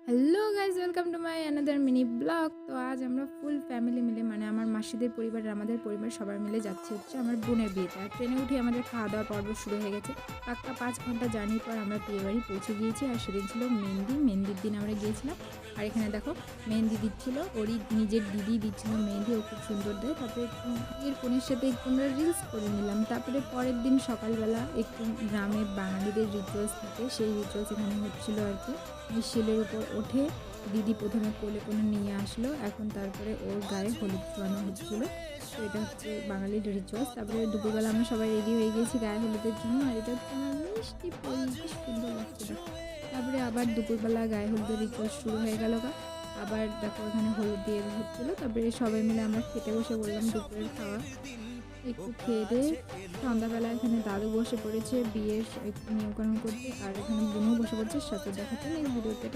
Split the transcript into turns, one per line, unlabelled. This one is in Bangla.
Hello guys, welcome to my another mini blog. তো আজ আমরা ফুল ফ্যামিলি মিলে মানে আমার মাসিদের পরিবার আর আমাদের পরিবার সবাই মিলে যাচ্ছি হচ্ছে আমার বোনের বিয়েতে। আর ট্রেনে উঠে আমাদের খাওয়া দাওয়া পর্ব শুরু হয়ে গেছে। পাক্কা 5 ঘন্টা জার্নির পর আমরা বিয়ে বাড়ি পৌঁছে গিয়েছি। আর সেদিন ছিল মেহেন্দির দিন আমরা গিয়েছিলাম। আর এখানে দেখো মেহেন্দি দিচ্ছিল, ওরই নিজের দিদি দিচ্ছিল মেহেন্দি, ও খুব সুন্দর দেয়। তারপরে বিয়ের কনের সাথে একটু আমরা রিলস করে নিলাম। তারপরে পরের দিন সকালবেলা একটু গ্রামে বাঙালিদের রিচুয়ালস থাকে, সেই রিচুয়ালস এখানে হচ্ছিলো আর কি। শিলের উপর ওঠে, দিদি প্রথমে কোলে করে নিয়ে আসলো, এখন তারপরে ওর গায়ে হলুদ ছোঁয়ানো হচ্ছিল। তো এটা হচ্ছে বাঙালির রিচুয়ালস। তারপরে দুপুরবেলা আমরা সবাই রেডি হয়ে গেছি গায়ে হলুদের জন্য। আর এটা হচ্ছে আমার মিষ্টি পরি, কি সুন্দর লাগছে দেখো। তারপরে আবার দুপুরবেলা গায়ে হলুদের রিচুয়ালস শুরু হয়ে গেল। আবার দেখো এখানে হলুদ দিয়ে হচ্ছিলো। তারপরে সবাই মিলে আমরা খেতে বসে বললাম দুপুরের খাওয়া। একটু খেয়ে দিয়ে সন্ধ্যাবেলা এখানে দাদু বসে পড়েছে বিয়ের একটু নিয়মকানুন করতে, আর এখানে বোনও বসে পড়ছে সাথে। দেখাতে এই ভিডিওতে।